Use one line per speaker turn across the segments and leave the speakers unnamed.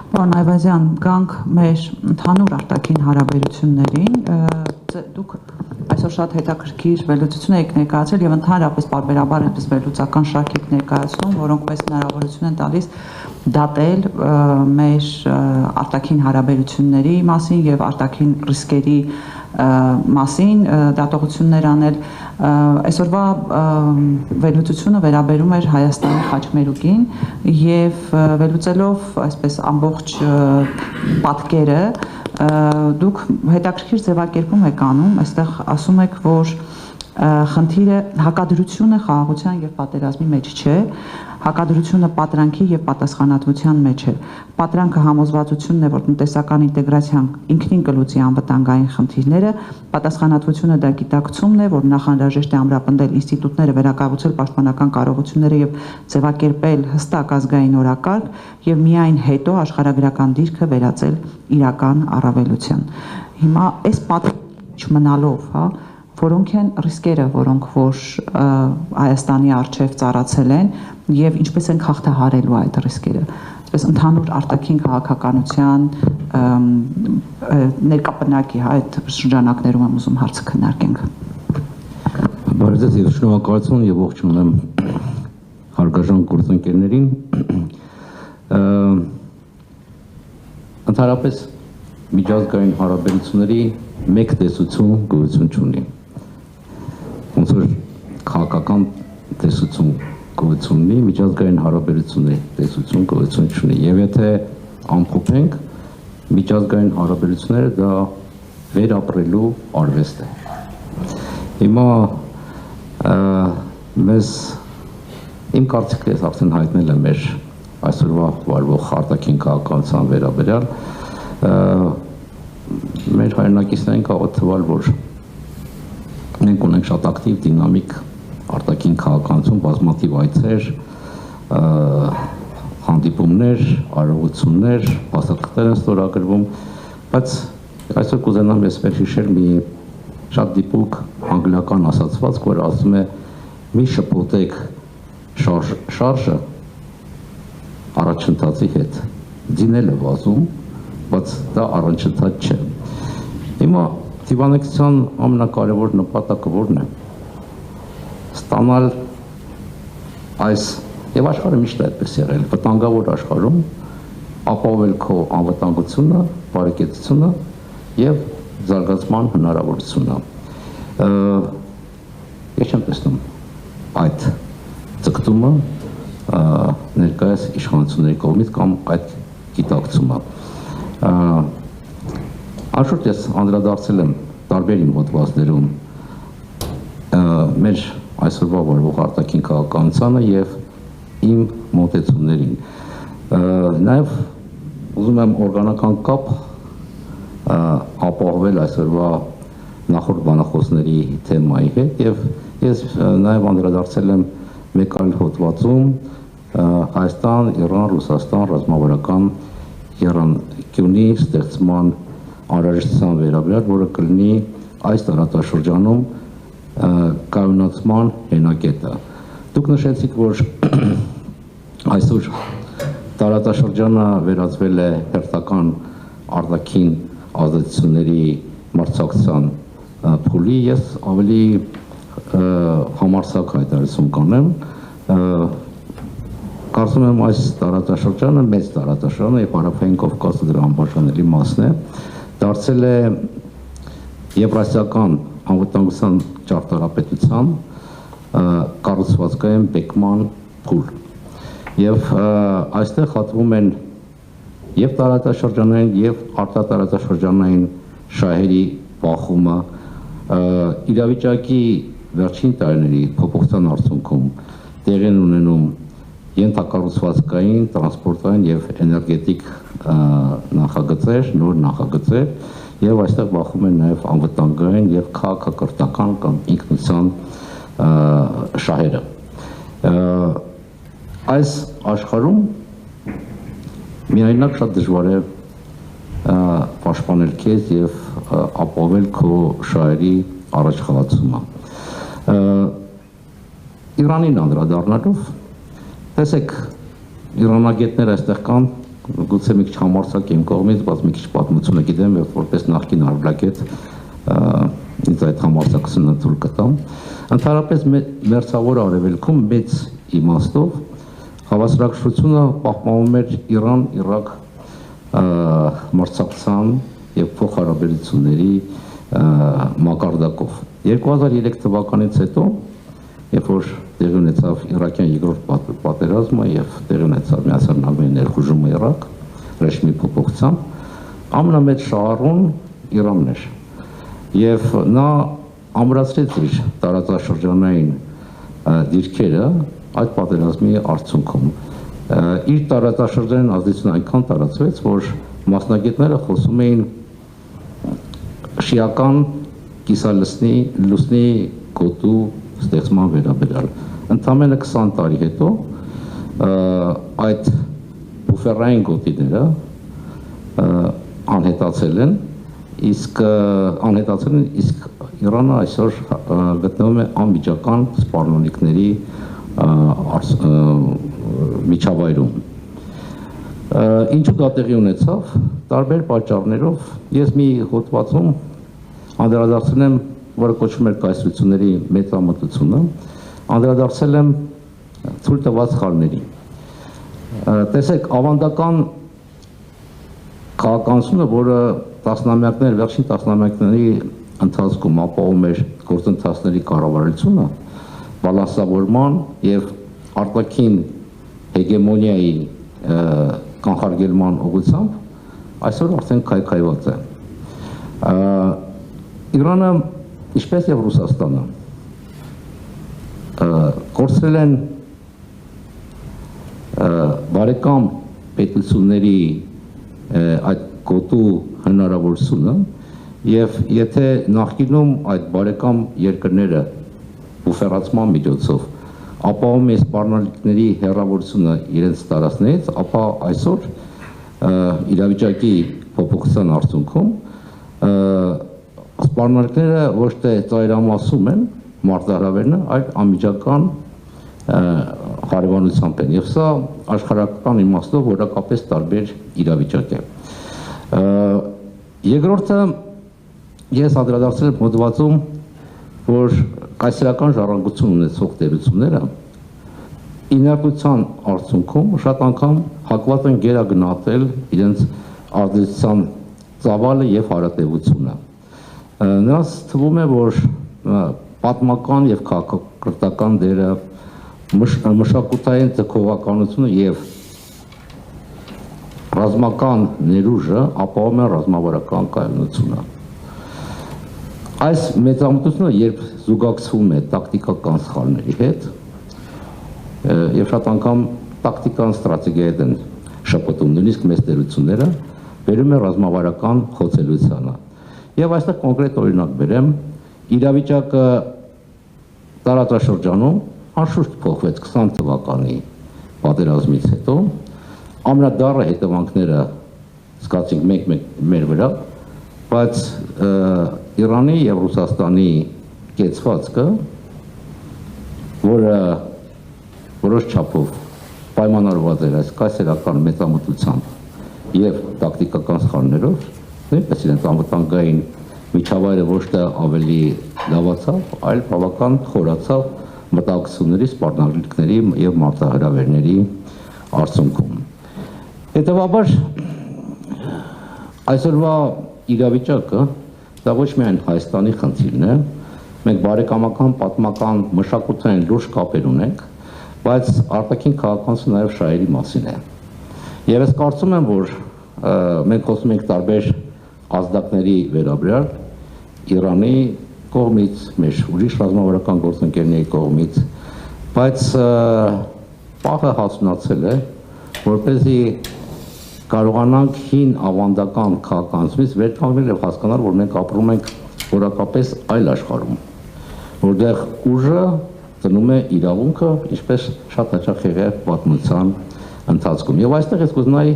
Պարոն Այվազյան, գանք մեր ընդհանուր արտաքին հարաբերություններին, դուք այսօր շատ հետաքրքիր վերլուծություն եք ներկայացրել եւ ընդհանրապես պարբերաբար այնպես վերլուծական շարք եք ներկայացնում, որոնք մեզ հնարավորություն են տալիս դատել մեր արտաքին հարաբերությունների մասին եւ արտաքին ռիսկերի մասին դատողություններ անել այսօրվա վերլուծությունը վերաբերում էր Հայաստանի խաչմերուկին եւ վերլուծելով այսպես ամբողջ պատկերը դուք հետաքրքիր ձևակերպում եք անում, այստեղ ասում եք, որ խնդիրը հակադրությունը խաղաղության եւ պատերազմի մեջ չէ, հակադրությունը պատրանքի եւ պատասխանատվության մեջ է։ Պատրանքը համոզվածությունն է, որ տնտեսական ինտեգրացիան ինքնին կլուծի անվտանգային խնդիրները, պատասխանատվությունը դա գիտակցումն է, որ նախանրաժեշտ է ամրապնդել ինստիտուտները, վերակառուցել պաշտպանական կարողությունները եւ ձևակերպել հստակ ազգային օրակարգ եւ միայն հետո աշխարհագրական դիրքը վերածել իրական առավելության։ Հիմա այս պատկերը մնալով, հա, որոնք են ռիսկերը, որոնք որ Հայաստանի առջև ծառացել են եւ ինչպես են հաղթահարելու այդ ռիսկերը, այսպես ընդհանուր արտաքին քաղաքականության ներկապնակի, հա, այդ շրջանակներում եմ ուզում հարցը քննարկենք։
Բարև ձեզ եւ շնորհակալություն եւ ողջունում եմ հարգարժան գործընկերներին։ Ընդհանրապես միջազգային հարաբերությունների մեկ տեսություն գոյություն չունի։ Ոնց որ քաղաքական տեսություն գոյություն ունի, միջազգային հարաբերությունների տեսություն գոյություն չունի։ Եվ եթե ամփոփենք, միջազգային հարաբերությունները դա վերապրելու արվեստ է։ Հիմա մեզ իմ կարծիքը ես արդեն հայտնել եմ մեր այսօրվա վարվող արտաքին քաղաքականության վերաբերյալ մեր հայրենակիցներին կարող է թվալ, որ մենք ունենք շատ ակտիվ, դինամիկ արտաքին քաղաքականություն, բազմաթիվ այցեր, հանդիպումներ, արարողություններ, փաստաթղթեր են ստորագրվում, բայց այսօր կուզենամ ես վերհիշել մի շատ դիպուկ անգլիական ասացվածք, որ ասում է մի շփոթեք շարժը առաջընթացի հետ, դինել է վազում, բայց դա առաջընթաց չէ։ Հիմա դիվանագիտության ամենակարևոր նպատակը որն է։ Ստանալ այս եւ աշխարհը միշտ այդպես եղել, վտանգավոր աշխարհում ապահովել քո անվտանգությունը, բարեկեցությունը եւ զարգացման հնարավորությունը։ Ես չեմ տեսնում այդ ցկտումը ներկայիս իշխանությունների կողմից կամ այդ գիտակցումը։ Անշուշտ ես անդրադարձել եմ տարբեր իմ հոդվածներում մեր այսօրվա վարվող արտաքին քաղաքականությանը եւ իմ մոտեցումներին։ Նաեւ ուզում եմ օրգանական կապ ապահովել այսօրվա նախորդ բանախոսների թեմայի հետ եւ ես նաեւ անդրադարձել եմ մեկ այլ հոդվածում Հայաստան, Իրան, Ռուսաստան ռազմավարական եռանկյունի ստեղծման անհրաժեշտության վերաբերյալ, որը կլինի այս տարածաշրջանում կայունացման հենակետը։ Դուք նշեցիք, որ այսօր տարածաշրջանը վերածվել է հերթական արտաքին ազդեցությունների մրցակցության փուլի, ես ավելի համարձակ հայտարարություն կանեմ, կարծում եմ այս տարածաշրջանը, մեծ տարածաշրջանը եւ Հարավային Կովկասը դրա անբաժանելի մասն է, դարձել է եվրասիական անվտանգության ճարտարապետության կառուցվածքային բեկման փուլ։ Եվ այստեղ հատվում են եւ տարածաշրջանային եւ արտատարածաշրջանային շահերի բախումը, իրավիճակի վերջին տարիների փոփոխության արդյունքում տեղի են ունենում ենթակառուցվածքային, տրանսպորտային եւ էներգետիկ նախագծեր, նոր նախագծեր եւ այստեղ բախում են նաեւ անվտանգային եւ քաղաքակրթական կամ ինքնության շահերը։ Այս աշխարհում միայնակ շատ դժվար է պաշտպանել քեզ եւ ապահովել քո շահերի առաջխաղացումը։ Իրանին անդրադառնալով տեսեք իրանագետներ այստեղ կան, գուցե մի քիչ համարձակ իմ կողմից, բայց մի քիչ պատմությունը գիտեմ եւ որպես նախկին արվլագետ ինձ այդ համարձակությունը թույլ կտամ։ Ընդհանրապես մերձավոր արևելքում մեծ իմաստով հավասարակշռությունը պահպանվում էր Իրան-Իրաք մրցակցության եւ փոխհարաբերությունների մակարդակով։ 2003 թվականից հետո, երբ որ տեղի ունեցավ Իրաքյան երկրորդ պատերազմը եւ տեղի ունեցավ Միացյալ Նահանգների ներխուժումը Իրաք, ռեժիմի փոփոխությամբ, ամենամեծ շահառուն Իրանն էր։ Եվ նա ամրացրեց իր տարածաշրջանային դիրքերը այդ պատերազմի արդյունքում։ Իր տարածաշրջանային ազդեցությունը այնքան տարածվեց, որ մասնագետները խոսում էին շիական կիսալուսնի գոտու ստեղծման վերաբերյալ։ Ընդամենը 20 տարի հետո այդ բուֆերային գոտիները անհետացել են, իսկ Իրանը այսօր գտնվում է անմիջական սպառնալիքների միջավայրում։ Ինչու դա տեղի ունեցավ, տարբեր պատճառներով, ես մի հոդվածում անդրադարձել եմ, որը կոչվում էր կայսրությունների մեծամտությունը, անդրադարձել եմ թույլ տված սխալների։ Տեսեք, ավանդական քաղաքականությունը, որը վերջին տասնամյակների ընթացքում ապահովում էր գործընթացների կառավարությունը, բալանսավորման եւ արտաքին հեգեմոնիայի կանխարգելման ուղղությամբ այսօր արդեն քայքայված է։ Իրանը, ինչպես եւ Ռուսաստանը, կորցրել են բարեկամ պետությունների այդ գոտու հնարավորությունը եւ եթե նախկինում այդ բարեկամ երկրները բուֆերացման միջոցով ապահովում են սպառնալիքների հեռավորությունը իրենց տարածքներից, ապա այսօր իրավիճակի փոփոխության արդյունքում սպառնալիքները ոչ թե ծայրամասում են մարտահրավերները, այլ անմիջական հարևանությամբ են եւ սա աշխարհական իմաստով որակապես տարբեր իրավիճակ է։ Երկրորդը ես անդրադարձել եմ հոդվածում, որ կայսերական ժառանգություն ունեցող տերությունները իներտության արդյունքում շատ անգամ հակված են գերագնահատել իրենց ազդեցության ծավալը եւ հարատեվությունը։ Նրանց թվում է, որ պատմական եւ քաղաքակրթական դերը, մշակութային ձգողականությունը եւ ռազմական ներուժը ապահովում են ռազմավարական կայունությունը։ Այս մեծամտությունը, երբ զուգակցվում է տակտիկական սխալների հետ, եւ շատ անգամ տակտիկան ստրատեգիայի հետ են շփոթում, նույնիսկ մեծ տերությունները, վերում է ռազմավարական խոցելությանը։ Եվ այստեղ կոնկրետ օրինակ բերեմ, իրավիճակը տարածաշրջանում անշուշտ փոխվեց 20 թվականի պատերազմից հետո, ամենադառը հետևանքները զգացինք մենք մեր վրա, բայց Իրանի եւ Ռուսաստանի կեցվածքը, որը որոշ չափով պայմանավորված էր այս կայսերական մեծամտությամբ եւ տակտիկական սխալներով, նույնպես իրենց անվտանգային միջավայրը ոչ թե ավելի լավացավ, այլ բավական խորացավ մտահոգությունների, սպառնալիքների եւ մարտահրավերների արդյունքում։ Հետևաբար այսօրվա իրավիճակը դա ոչ միայն Հայաստանի խնդիրն է, մենք բարեկամական, պատմական, մշակութային լուրջ կապեր ունենք, բայց արտաքին քաղաքականությունը նաեւ շահերի մասին է։ Եվ ես կարծում եմ, որ մենք խոսում ենք տարբեր ազդակների վերաբերյալ Իրանի կողմից, մեր ուրիշ ռազմավարական գործընկերների կողմից, բայց պահը հասունացել է, որպեսզի կարողանանք հին ավանդական քաղաքականությունից վեր կանգնել եւ հասկանալ, որ մենք ապրում ենք որակապես այլ աշխարհում, որտեղ ուժը ծնում է իրավունքը, ինչպես շատ հաճախ եղել է պատմության ընթացքում։ Եվ այստեղ ես կուզենայի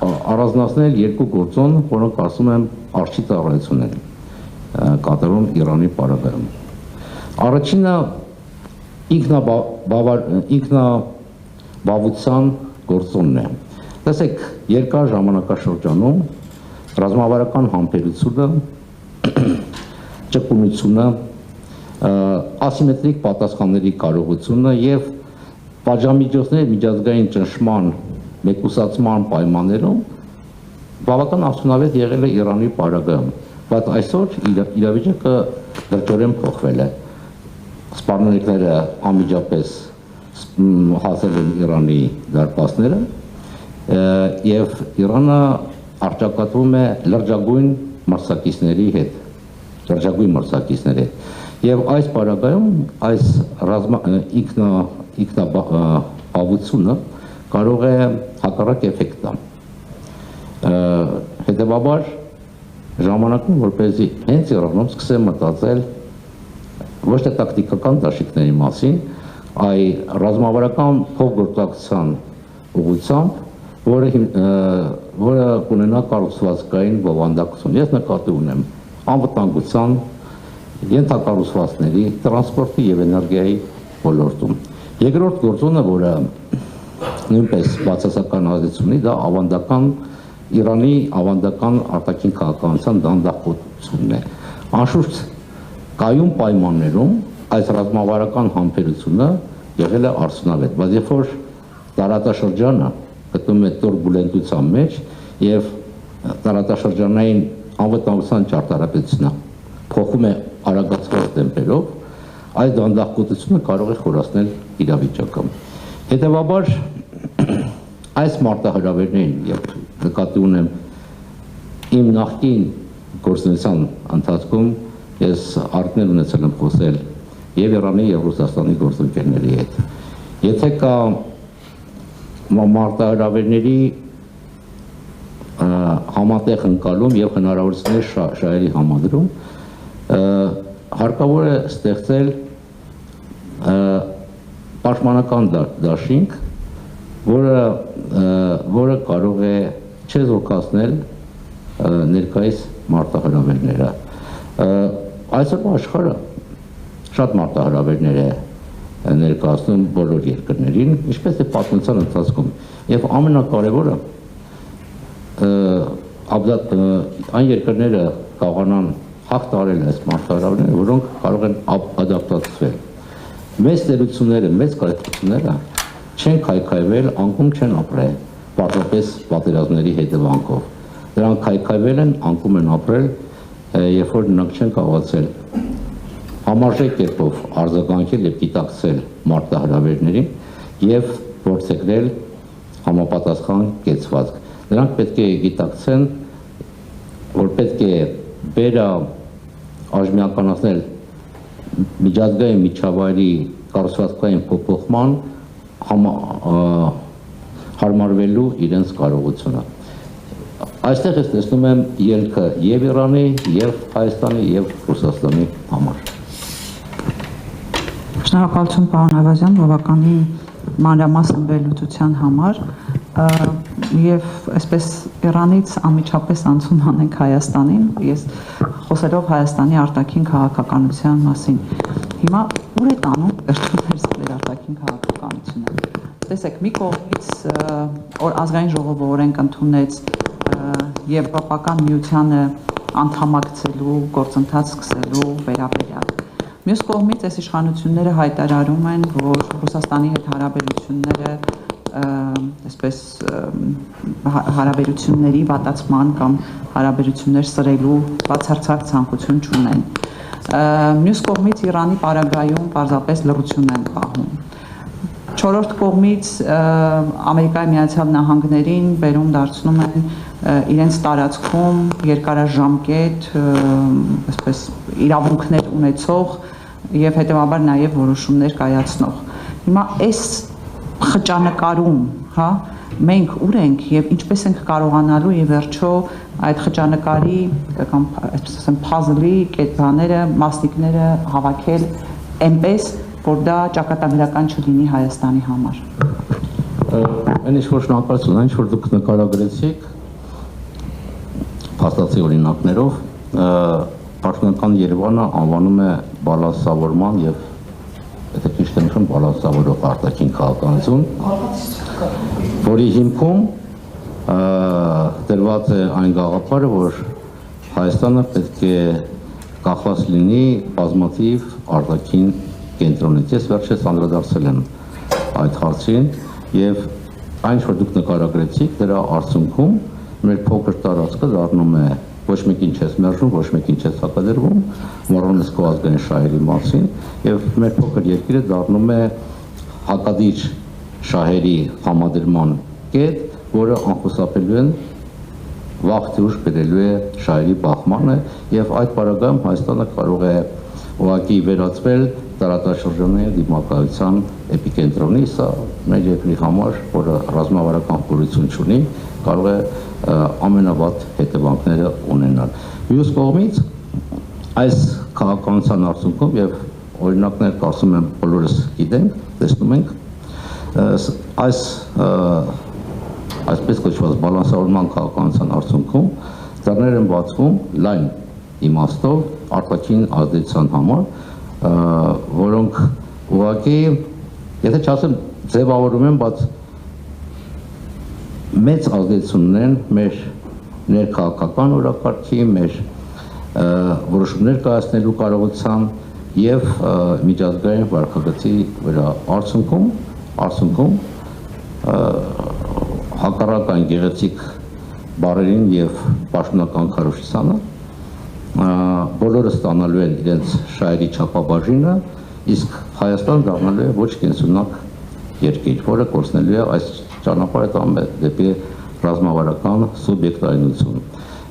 առանձնացնել երկու գործոն, որոնք ասում եմ արժի ծառայություն են կատարում Իրանի պարագայում։ Առաջինը ինքնաբավության գործոնն է։ Տեսեք, երկար ժամանակաշրջանում ռազմավարական համբերությունը, ճկունությունը, ասիմետրիկ պատասխանների կարողությունը եւ պատժամիջոցների միջազգային ճնշման մեկուսացման պայմաններում բավական արդյունավետ եղել է Իրանի պարագայում, բայց այսօր իրավիճակը լրջորեն փոխվել է։ Սպառնալիքները անմիջապես հասել են Իրանի դարպասները եւ Իրանը արճակատվում է լրջագույն մրցակիցների հետ, եւ այս պարագայում այս ինքնաբավությունը կարող է հակառակ էֆեկտ տալ։ Հետևաբար ժամանակն որպեսզի հենց Իրանում սկսեն մտածել ոչ թե տակտիկական դաշինքների մասին, այլ ռազմավարական փոխգործակցության ուղղությամբ, որը կունենա կառուցվածքային բովանդակություն։ Ես նկատի ունեմ անվտանգության, ենթակառուցվածքների, տրանսպորտի եւ էներգիայի ոլորտում։ Երկրորդ գործոնը, որը նույնպես բացասական ազդեցություն ունի, դա Իրանի ավանդական արտաքին քաղաքականության դանդաղությունն է։ Անշուշտ կայուն պայմաններում այս ռազմավարական համբերությունը եղել է արդյունավետ, բայց երբ որ տարածաշրջանը գտնվում է տուրբուլենտության մեջ եւ տարածաշրջանային անվտանգության ճարտարապետությունը փոխում է արագացված տեմպերով, այս դանդաղությունը կարող է խորացնել իրավիճակը։ Հետևաբար այս մարտահրավերներին եւ նկատի ունեմ իմ նախկին գործունեության ընթացքում ես արդեն ունեցել եմ խոսել եւ Իրանի եւ Ռուսաստանի գործընկերների հետ։ Եթե կա մարտահրավերների համատեղ ընկալում եւ հնարավորությունների շահերի համադրում, հարկավոր է ստեղծել պաշտպանական դաշինք, որը կարող է չեզոքացնել ներկայիս մարտահրավերները։ Այսօր աշխարհը շատ մարտահրավերներ է ներկայացնում բոլոր երկրներին, ինչպես է պատմության ընթացքում, եւ ամենակարևորը այն երկրները կարողանան հաղթահարել այս մարտահրավերները, որոնք կարող են ադապտացվել։ Մեծ տերությունները, մեծ կարեկցությունները չեն քայքայվել, անկում չեն ապրել, պարզապես պատերազմների հետևանքով։ Դրանք քայքայվել են, անկում են ապրել, երբ որ նրանք չեն կարողացել համարժեք կերպով արձագանքել եւ դիտակցել մարտահրավերներին եւ որդեգրել համապատասխան կեցվածք։ Նրանք պետք է գիտակցեն, որ պետք է բերաաժմիականացնել միջազգային միջավայրի կառուցվածքային փոփոխման հարմարվելու իրենց կարողությունը։ Այստեղ ես տեսնում եմ ելքը եւ Իրանի, եւ Հայաստանի, եւ Ռուսաստանի համար։
Շնորհակալություն պարոն Այվազյան, բավականին մանրամասն վերլուծության համար եւ այսպես Իրանից անմիջապես անցում անենք Հայաստանին, ես խոսելով Հայաստանի արտաքին քաղաքականության մասին։ Հիմա ուր է տանում մեր արտաքին քաղաքականությունը։ Տեսեք, մի կողմից ազգային ժողովը օրենք ընդունեց Եվրոպական միությանը անդամակցելու գործընթաց սկսելու վերաբերյալ։ Մյուս կողմից այս իշխանությունները հայտարարում են, որ Ռուսաստանի հետ հարաբերությունները այսպես հարաբերությունների վատացման կամ հարաբերություններ սրելու բացարձակ ցանկություն չունեն։ Մյուս կողմից Իրանի պարագայում պարզապես լռություն են պահում։ Չորրորդ կողմից Ամերիկայի Միացյալ Նահանգներին բերում դարձնում են իրենց տարածքում երկարաժամկետ այսպես իրավունքներ ունեցող եւ հետեւաբար նաեւ որոշումներ կայացնող։ Հիմա այս խճանկարում, հա, մենք ուր ենք եւ ինչպես ենք կարողանալու ի վերջո այդ խճանկարի կամ այսպես ասեմ puzzle-ի կետաները, մասնիկները հավաքել այնպես, որ դա ճակատագրական չլինի Հայաստանի համար։
Այն ինչ-որ շնորհակալություն, այն ինչ-որ դուք նկարագրեցիք փաստացի օրինակներով, Պաշտպանական Երևանը անվանում է բալանսավորման եւ եթե ճիշտ եմ հիշում, բալանսավորող արտաքին քաղաքականություն։ որի հիմքում դրված է այն գաղափարը, որ Հայաստանը պետք է կախված լինի բազմաթիվ արտաքին կենտրոնից։ Ես վերջերս անդրադարձել եմ այդ հարցին եւ այն որ դուք նկարագրեցիք, դրա արդյունքում մեր փոքր տարածքը դառնում է ոչ մեկին չես մերժում, ոչ մեկին չես հակադրվում, մոռանում ես քո ազգային շահերի մասին եւ մեր փոքր երկիրը դառնում է հակադիր շահերի համադրման կետ, որը անխուսափելու են վաղ թե ուշ բերելու է շահերի բախմանը եւ այդ պարագայում Հայաստանը կարող է ուղղակի վերածվել տարածաշրջանային դիմակայության էպիկենտրոնի, սա մեր երկրի համար, որը ռազմավարական խորություն չունի, կարող է ամենավատ հետևանքները ունենալ։ Մյուս կողմից այս քաղաքականության արդյունքում եւ օրինակներ կարծում եմ բոլորս գիտենք, տեսնում ենք, այսպես կոչված բալանսավորման քաղաքականության արդյունքում դռներ են բացվում լայն իմաստով արտաքին ազդեցության համար, որոնք ուղղակի, եթե չասեմ ձևավորում են, բայց մեծ ազդեցություն ունեն մեր ներքաղաքական օրակարգի, մեր որոշումներ կայացնելու կարողության եւ միջազգային վարքագծի վրա արդյունքում հակառակ այն գեղեցիկ բարերին եւ պաշտոնական քարոզչությանը բոլորը ստանալու են իրենց շահերի չափաբաժինը, իսկ Հայաստան դառնալու է ոչ կենսունակ երկիր, որը կորցնելու է այս ճանապարհը տանում է դեպի ռազմավարական սուբյեկտայնություն։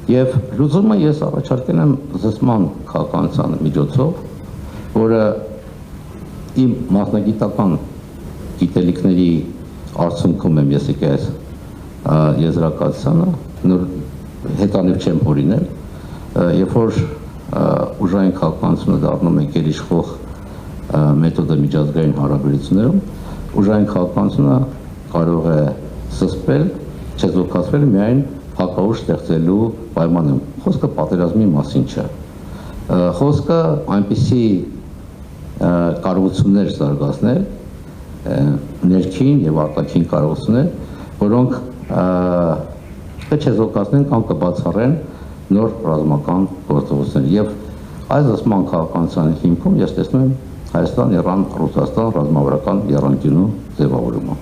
Եվ լուծումը ես առաջարկել եմ զսպման քաղաքականության միջոցով, որը իմ մասնագիտական գիտելիքների արդյունքում եմ ես եկել այս եզրակացությանը, հետանիվ չեմ օրինել, երբ որ ուժային քաղաքականությունը դառնում է գերիշխող մեթոդը միջազգային հարաբերություններում, ուժային քաղաքականությունը կարող է զսպել, չեզոքացվել միայն հակաուժ ստեղծելու պայմանում։ Խոսքը պատերազմի մասին չէ։ Խոսքը այնպիսի կարողություններ զարգացնել, ներքին եւ արտաքին կարողություններ, որոնք չեզոքացնեն կամ կբացառեն նոր ռազմական գործողություններ։ Եվ այս զսպման քաղաքականության հիմքում ես տեսնում եմ Հայաստան, Իրան, Ռուսաստան ռազմավարական եռանկյունու ձևավորումը։